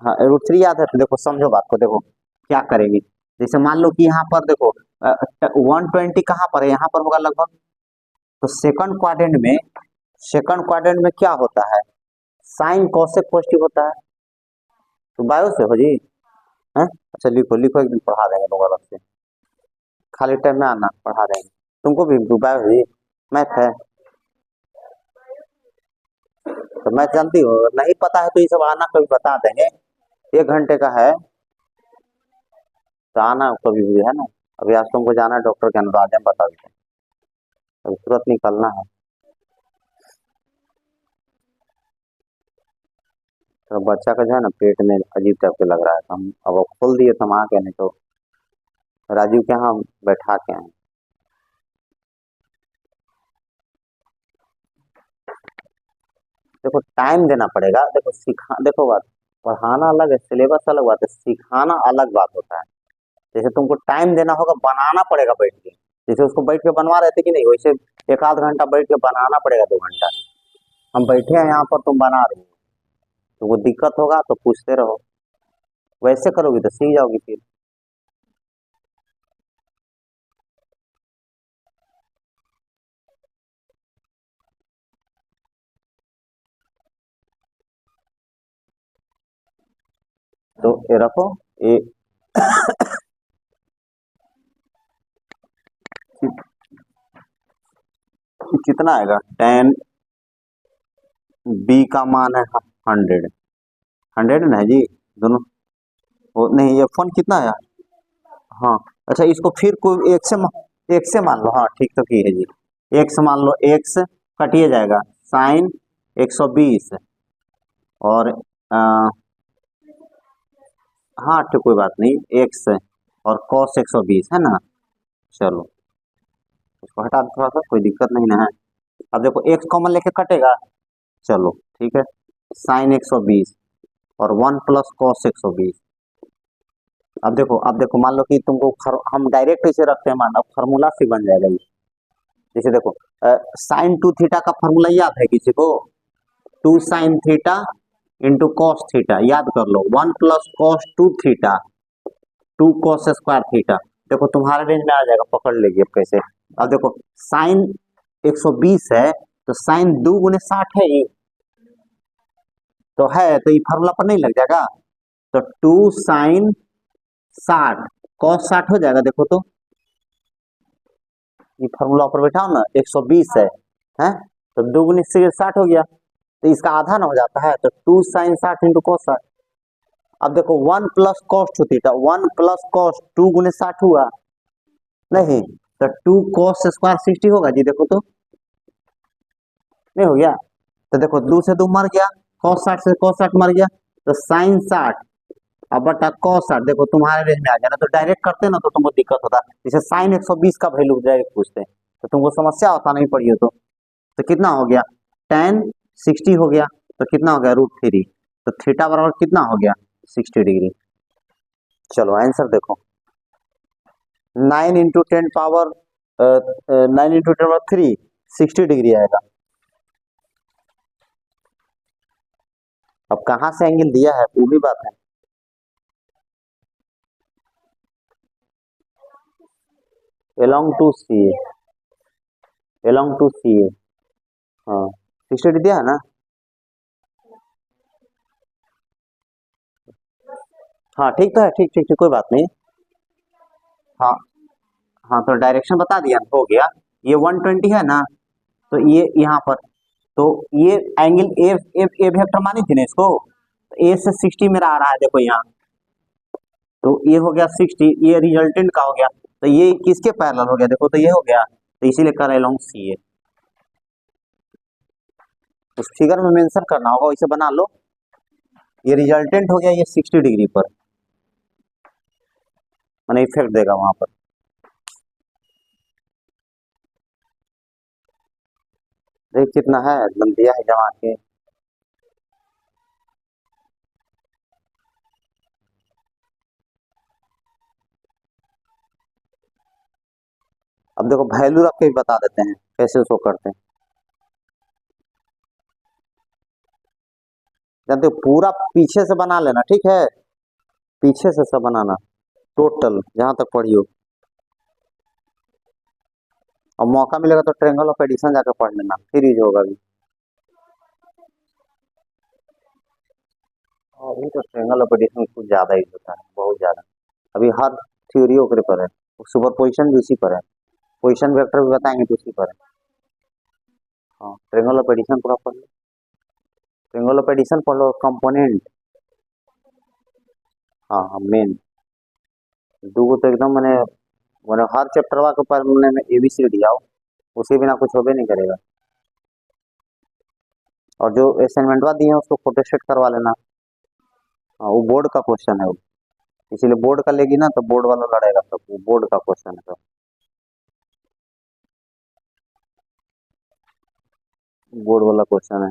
हाँ √3 याद है, तो देखो समझो बात को, देखो क्या करेंगे। जैसे मान लो कि यहाँ पर देखो 120 कहाँ पर है, यहाँ पर होगा लगभग। तो सेकंड क्वाड्रेंट में क्या होता है, साइन कोसेक पॉजिटिव होता है। तो बायो से हो जी, हैं। अच्छा लिखो लिखो, एक दिन पढ़ा देंगे लोग अलग से, खाली टाइम में आना पढ़ा देंगे तुमको भी। बायो जी मैथ है, तो मैं जानती हूँ, नहीं पता है तो ये सब आना, कभी बता देंगे, 1 घंटे का है, तो आना कभी भी, है ना। अभी आज तुमको जाना है डॉक्टर के अनुराग में, बता देते हैं, अभी तुरंत निकलना है। तो बच्चा का जो है ना पेट में अजीब टाइप के लग रहा है, तो हम अब खोल दिए तो हम आ गए, नहीं तो राजीव के यहाँ बैठा के हैं। देखो टाइम देना पड़ेगा, देखो देखो बात, पढ़ाना अलग है, सिलेबस अलग बात है, सिखाना अलग बात होता है। जैसे तुमको टाइम देना होगा, बनाना पड़ेगा बैठ के, जैसे उसको बैठ के बनवा रहे थे कि नहीं, वैसे 1 आध घंटा बैठ के बनाना पड़ेगा, 2 घंटा। हम बैठे हैं यहाँ पर, तुम बना रहे हो, तो वो दिक्कत होगा तो पूछते रहो, वैसे करोगी तो सीख जाओगी फिर। तो ये रखो, ये कितना आएगा, 10 बी का मान है 100, 100 ना है जी दोनों, वो नहीं F1 कितना है। हाँ अच्छा, इसको फिर कोई एक से मान लो, हाँ ठीक तो की है जी, एक से मान लो, एक्स कटिए जाएगा, साइन 120 और हाँ ठीक कोई बात नहीं, एक्स और कॉस 120 है ना। चलो इसको हटा दो थोड़ा सा, कोई दिक्कत नहीं ना है। अब देखो एक्स कॉमन लेके कटेगा, चलो ठीक है, साइन 120 और 1 + cos 120। अब देखो मान लो कि तुमको हम डायरेक्ट इसे रखते हैं मान, अब फार्मूला से बन जाएगा ये। जैसे देखो साइन 2 थीटा का फार्मूला याद है किसी को, 2 sin theta into cos theta, याद कर लो, 1 + cos 2 थीटा 2 cos² थीटा। देखो तुम्हारे रेंज में आ जाएगा, पकड़ लेगी अब कैसे। अब देखो साइन 120 है, तो साइन 2 × 60 है ये, तो है, तो ये फार्मूला पर नहीं लग जाएगा, तो 2 sin 60 cos 60 हो जाएगा। देखो तो ये फार्मूला पर बैठाओ ना, 120 है तो 2 × 60 हो गया, तो इसका आधा ना हो जाता है, तो 2 sin 60 इंटू cos 60। अब देखो 1 + cos 2 थीटा, 1 + cos 2 × 60 हुआ नहीं, तो 2 cos² 60 होगा जी, देखो तो नहीं हो गया? तो देखो 2 से 2 मर गया, cos 60 से cos 60 मर गया, तो sin 60 अब बटा cos 60 देखो तुम्हारे रेंज में आ गया ना। तो डायरेक्ट करते ना तो तुमको दिक्कत होता, जैसे sin 120 का वैल्यू डायरेक्ट पूछते हैं तो तुमको समस्या होता, नहीं पड़ी हो तो कितना हो गया tan 60 हो गया, तो कितना हो गया √3, तो थीटा बराबर कितना हो गया 60 डिग्री। चलो आंसर देखो 9 into 10 power 9 into 10 power 3 60 degree आएगा। अब कहाँ से एंगल दिया है वो भी बात है। along to C A, along to C A, हाँ 60 डिग्री दिया है ना। हाँ ठीक तो है, ठीक ठीक ठीक कोई बात नहीं। हाँ हाँ तो डायरेक्शन बता दिया, हो गया। ये 120 है ना, तो ये यहाँ पर, तो ये angle A A A vector मानी थी ना इसको, तो ए से 60 मेरा आ रहा है देखो यहाँ, तो ये हो गया 60, ये रिजल्टेंट का हो गया, तो ये किसके पैरेलल हो गया देखो, तो ये हो गया, तो इसीलिए कर अलोंग सी ए। उस फिगर में मेंशन करना होगा, इसे बना लो। ये रिजल्टेंट हो गया ये 60 डिग्री पर, मैंने इफेक्ट देगा वहां पर। देख कितना है, एकदम दिया है जमा के। अब देखो वैल्यू रख के भी बता देते हैं कैसे उसको करते हैं। जानते हो पूरा पीछे से बना लेना, ठीक है, पीछे से सब बनाना टोटल जहां तक पढ़ी हो। और मौका मिलेगा तो ट्रायंगल ऑफ एडिशन जाकर पढ़ लेना, फिर यूज होगा भी। अभी तो ट्रायंगल ऑफ एडिशन कुछ ज्यादा यूज होता है, बहुत ज्यादा। अभी हर थ्योरी ओकरे पर है, सुपरपोजिशन भी उसी पर है, पोजिशन वेक्टर भी बताएंगे तो उसी पर है। हाँ ट्रायंगल ऑफ एडिशन पूरा पढ़ लो, ट्रायंगल ऑफ एडिशन पढ़ लो, कंपोनेंट। हाँ हाँ मेन दो तो एकदम मैंने हर चैप्टर के ऊपर मैंने ABCD आओ, उसके बिना कुछ होबे नहीं करेगा। और जो असाइनमेंट दिए हैं उसको फोटोस्टेट करवा लेना। हाँ वो बोर्ड का क्वेश्चन है वो, इसीलिए बोर्ड का लेगी ना तो बोर्ड वाला लड़ेगा, सब वो बोर्ड का क्वेश्चन है, तो बोर्ड वाला क्वेश्चन है।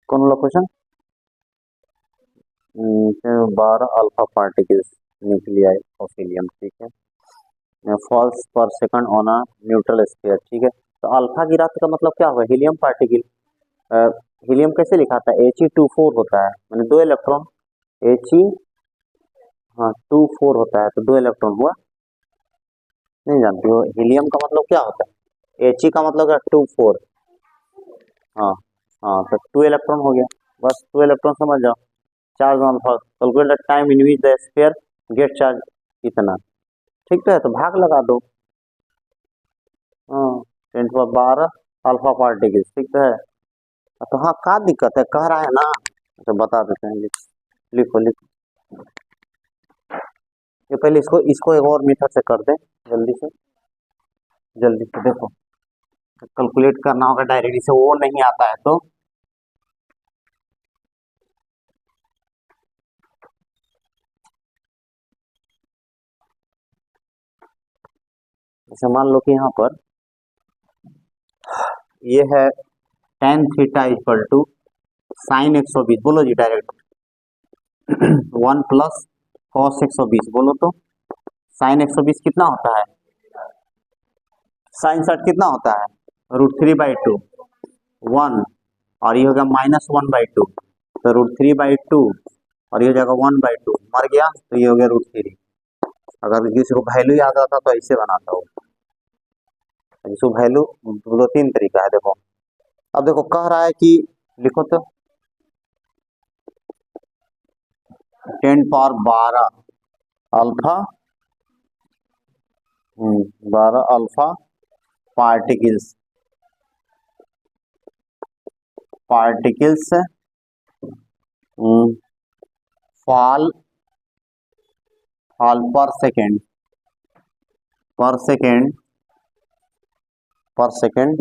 कौन वाला question? 12 alpha particles nuclei of helium, ठीक है, फॉल्स पर second on a neutral sphere, ठीक है। तो अल्फा गिरा का मतलब क्या होगा, हीलियम पार्टिकल। हीलियम कैसे लिखा था, He2 4 होता है, मैंने 2 इलेक्ट्रॉन, He, हाँ 2 4 होता है, तो 2 इलेक्ट्रॉन हुआ। नहीं जानती हो हीलियम का मतलब क्या होता है, He का मतलब है 2 4। हाँ हाँ तो 2 इलेक्ट्रॉन हो गया, बस 2 इलेक्ट्रॉन समझ जाओ। Charge on alpha, calculate the time in which the sphere gate charge इतना, ठीक तो है, तो भाग लगा दो। हाँ 10 to 12 अल्फा पार्टिकल्स, ठीक तो है। तो हाँ क्या दिक्कत है, कह रहा है ना, तो बता देते हैं, लिखो लिखो। ये पहले इसको इसको एक और मेथड से कर दे, जल्दी से जल्दी से। देखो कैलकुलेट करना होगा डायरेक्टली से, वो नहीं आता है तो जैसे मान लो कि यहाँ पर ये है tan theta equal to sine 120, बोलो जी डायरेक्ट 1 प्लस cos 120, बोलो तो साइन 120 कितना होता है, साइन 60 कितना होता है, √3/2 1, और ये हो गया -1/2, तो √3/2, और ये हो जाएगा 1/2, मर गया तो ये हो गया √3। अगर किसी को वैल्यू याद आता तो ऐसे बनाता हो, इसको वैल्यू 2-3 तरीका है देखो। अब देखो कह रहा है कि लिखो तो 10 power 12 alpha 12 alpha particles particles fall fall per second per second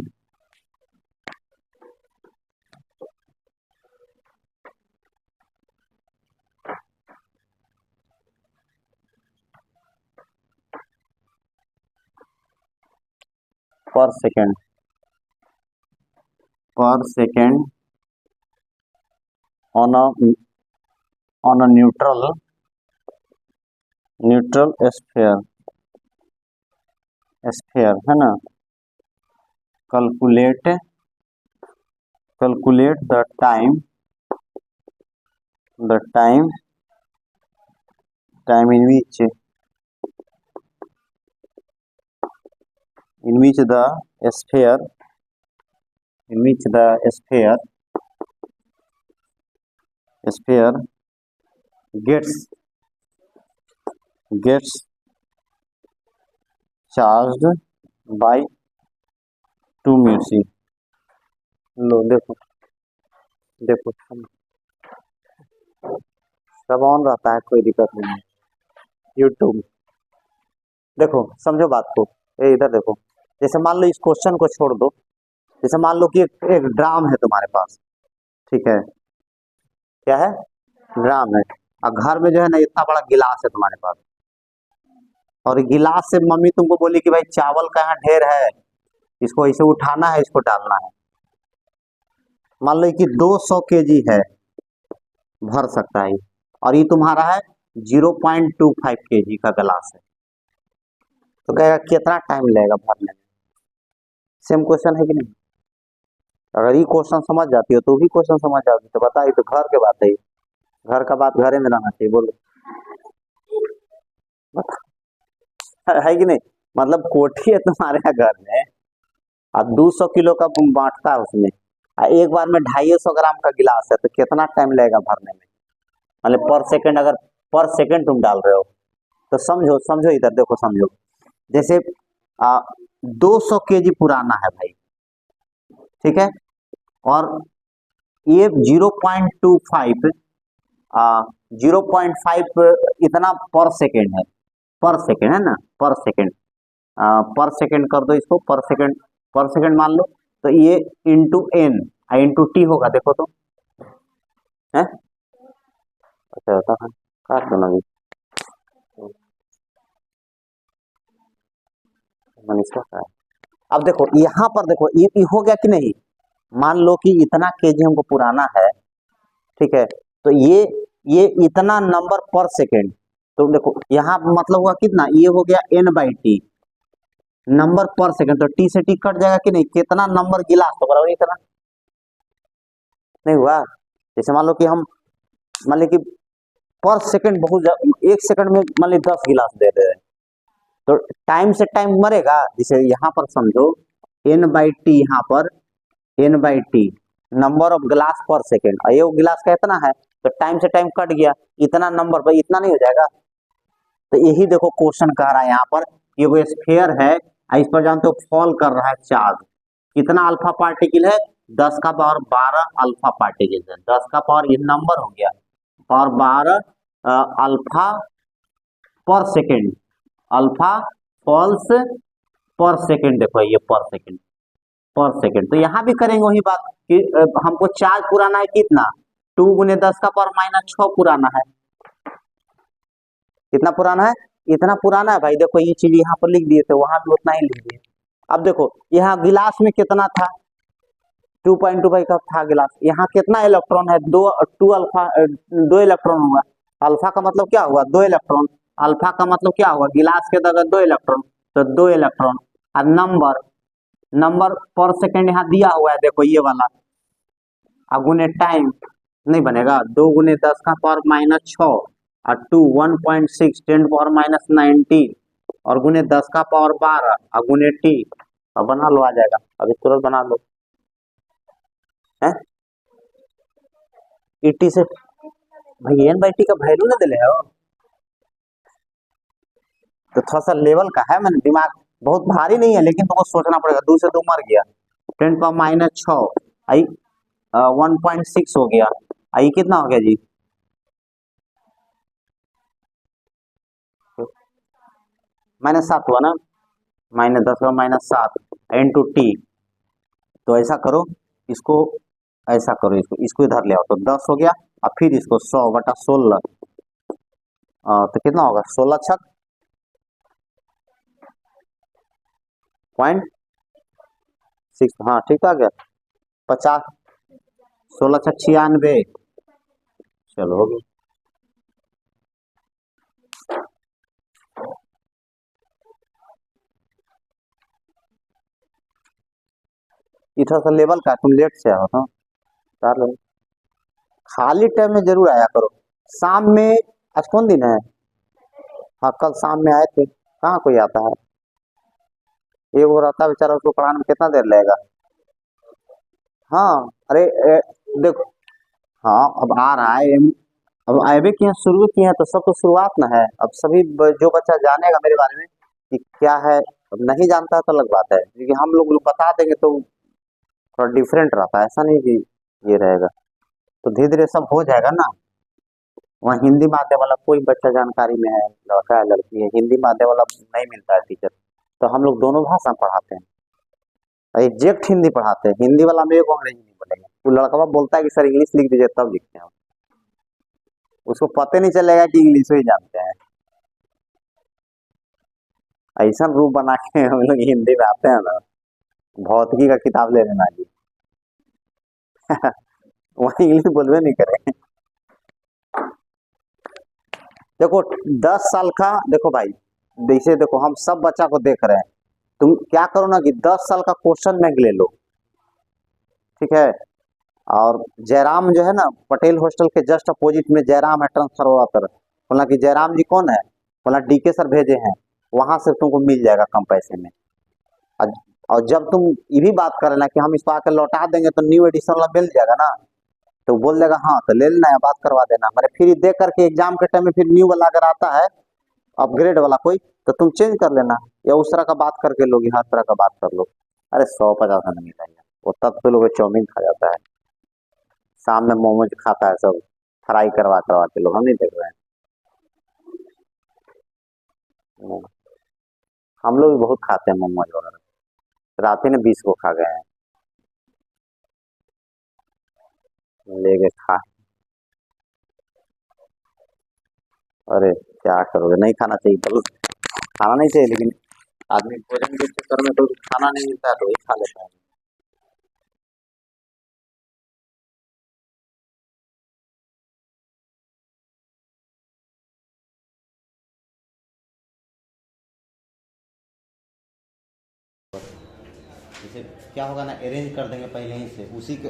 per second on a neutral sphere है ना। Calculate the time in which the sphere gets charged by 2 mu C. लो देखो सब ऑन रहता है, कोई दिक्कत नहीं है। यूट्यूब देखो, समझो बात को। ये इधर देखो, जैसे मान लो इस क्वेश्चन को छोड़ दो। जैसे मान लो कि एक ड्राम है तुम्हारे पास, ठीक है, क्या है, ड्राम है। और घर में जो है ना इतना बड़ा गिलास है तुम्हारे पास, और गिलास से मम्मी तुमको बोली कि भाई चावल का यहाँ ढेर है, इसको ऐसे उठाना है, इसको डालना है। मान लो कि 200 केजी है, भर सकता है, और ये तुम्हारा है 0.25 केजी का गिलास है, तो कहेगा कितना टाइम लगेगा भरने में। सेम क्वेश्चन है कि नहीं? अगर ये क्वेश्चन समझ जाती हो तो भी क्वेश्चन समझ जाती, तो बता, ये तो घर के बात है, घर का बात घरे में रहना चाहिए। बोलो है कि नहीं? मतलब कोठी है तुम्हारे यहाँ घर में, अब 200 किलो का बांटता है उसमें, एक बार में 250 ग्राम का गिलास है, तो कितना टाइम लगेगा भरने में? मतलब पर सेकंड, अगर पर सेकंड तुम डाल रहे हो तो समझो इधर देखो, समझो। जैसे 200 केजी पुराना है भाई, ठीक है, और ये 0.25 इतना पर सेकेंड है, है ना, पर सेकेंड कर दो इसको, पर सेकेंड मान लो, तो ये इंटू एन इंटू टी होगा, देखो तो है। अच्छा होता है, काट दो ना भी मनीषा का। अब देखो यहाँ पर देखो, ये हो गया कि नहीं? मान लो कि इतना केजी हमको पुराना है, ठीक है, तो ये इतना नंबर पर सेकेंड, तो देखो यहाँ मतलब हुआ कितना, ये हो गया n/t नंबर पर सेकेंड, तो टी से टी कट जाएगा कि नहीं? कितना नंबर गिलास, तो बराबर इतना नहीं हुआ? जैसे मान लो कि हम मान लो कि पर सेकेंड बहुत एक सेकंड में मान ली 10 गिलास दे रहे हैं, तो टाइम से टाइम मरेगा। जैसे यहाँ पर समझो n/t, यहाँ पर n/t नंबर ऑफ गिलास पर सेकेंड, ये गिलास का इतना है, तो टाइम से टाइम कट गया, इतना नंबर पर इतना नहीं हो जाएगा? तो यही देखो क्वेश्चन कह रहा है यहाँ पर, ये वो स्फीयर है, इस पर जानते हो फॉल कर रहा है चार्ज, कितना अल्फा पार्टिकल है? 10 का पावर 12 अल्फा पार्टिकल है। 10 का पावर, ये नंबर हो गया, पावर 12 अल्फा पर सेकेंड, अल्फा फॉल्स पर सेकेंड। देखो ये पर सेकेंड, तो यहाँ भी करेंगे वही बात कि हमको चार्ज पुराना है कितना, 2 गुने 10 का पावर -6 पुराना है। कितना पुराना है? इतना पुराना है भाई। देखो ये चीज यहाँ पर लिख दिए थे, वहां भी उतना ही लिख दिए। अब देखो यहाँ गिलास में कितना था, 2.25 का था गिलास। यहाँ कितना इलेक्ट्रॉन है? 2 अल्फा, 2 इलेक्ट्रॉन हुआ। अल्फा का मतलब क्या हुआ? 2 इलेक्ट्रॉन। अल्फा का मतलब क्या हुआ? गिलास के अंदर 2 इलेक्ट्रॉन, तो 2 इलेक्ट्रॉन। और नंबर पर सेकेंड यहाँ दिया हुआ है, देखो ये वाला, गुने टाइम नहीं बनेगा, 2 गुने 10 का पावर -6 और 2 1.6 10 पावर -19 और गुने 10 का पावर 12 और गुने टी, और बना लो, आ जाएगा, अभी तुरंत बना लो है। ईटी से भाई n/t का वैल्यू ना दिले हो, तो थोड़ा सा लेवल का है, मैंने दिमाग बहुत भारी नहीं है, लेकिन तुमको सोचना पड़ेगा। 2 से 2 मर गया, 10 पावर -6 आई 1.6 हो गया, आई कितना हो गया जी? -7 हुआ ना, -10 और -7 इंटू टी। तो ऐसा करो, इसको ऐसा करो, इसको इसको इधर ले आओ, तो 10 हो गया। और फिर इसको 100/16, तो कितना होगा, 16 छक .6, हाँ ठीक आ गया। 50, 16 छक 96। चलो हो गया। इधर का लेवल का तुम लेट से आओ ना, कर लो। खाली टाइम में जरूर आया करो। शाम में, आज कौन दिन है? हाँ कल शाम में आए थे, कहाँ कोई आता है। ये वो रहता है बेचारा, उसको पढ़ाने में कितना देर लगेगा। हाँ अरे देखो, हाँ अब आ रहा है अब आएबे किए शुरू किए हैं, तो सब तो शुरुआत ना है। अब सभी जो बच्चा जानेगा मेरे बारे में कि क्या है, अब नहीं जानता है तो अलग बात है, क्योंकि हम लोग बता देंगे तो थोड़ा डिफरेंट रहता है, ऐसा नहीं कि ये रहेगा। तो धीरे धीरे सब हो जाएगा ना। वहाँ हिंदी माध्यम वाला कोई बच्चा जानकारी में है, लड़का है लड़की है, हिंदी माध्यम वाला नहीं मिलता है टीचर, तो हम लोग दोनों भाषा पढ़ाते हैं, एग्जैक्ट हिंदी पढ़ाते हैं। हिंदी वाला मेरे को अंग्रेजी नहीं बोलेंगे, वो लड़का बोलता है कि सर इंग्लिश लिख दीजिए, तब लिखते हैं। उसको पता नहीं चलेगा कि इंग्लिश ही जानते हैं। ऐसा रूप बना के हम लोग हिंदी में आते हैं ना, भौतिकी का किताब ले लेना जी। वही इंग्लिश बोलवे नहीं करें। देखो 10 साल का, देखो भाई, जैसे देखो हम सब बच्चा को देख रहे हैं, तुम क्या करो ना कि 10 साल का क्वेश्चन बैंक ले लो, ठीक है। और जयराम जो है ना, पटेल हॉस्टल के जस्ट अपोजिट में जयराम है, ट्रांसफर हुआ कर, बोला कि जयराम जी कौन है, बोला डीके सर भेजे हैं, वहां से तुमको मिल जाएगा कम पैसे में। और और जब तुम ये भी बात करे ना कि हम इसको आकर लौटा देंगे तो न्यू एडिशन वाला मिल जाएगा ना, तो बोल देगा हाँ तो ले लेना, या बात करवा देना, मैंने फिर दे करके एग्जाम के टाइम में फिर न्यू वाला अगर आता है, अपग्रेड वाला कोई, तो तुम चेंज कर लेना, या उस तरह का बात करके लोगी, हर तरह का बात कर लो। अरे 150 नहीं मिलेगा, वो तब तो लोग चाउमीन खा जाता है, शाम में मोमोज खाता है सब, फ्राई करवा करवा के लोग, हम नहीं देख रहे हैं। हम लोग भी बहुत खाते हैं मोमोज वगैरह, रात ही ने 20 को खा गए हैं, ले गए खा। अरे क्या करोगे, नहीं खाना चाहिए, तो खाना नहीं चाहिए, लेकिन आदमी भोजन के चक्कर में तो खाना नहीं मिलता है तो वही खा लेता है। जैसे क्या होगा ना, अरेंज कर देंगे पहले ही से, उसी के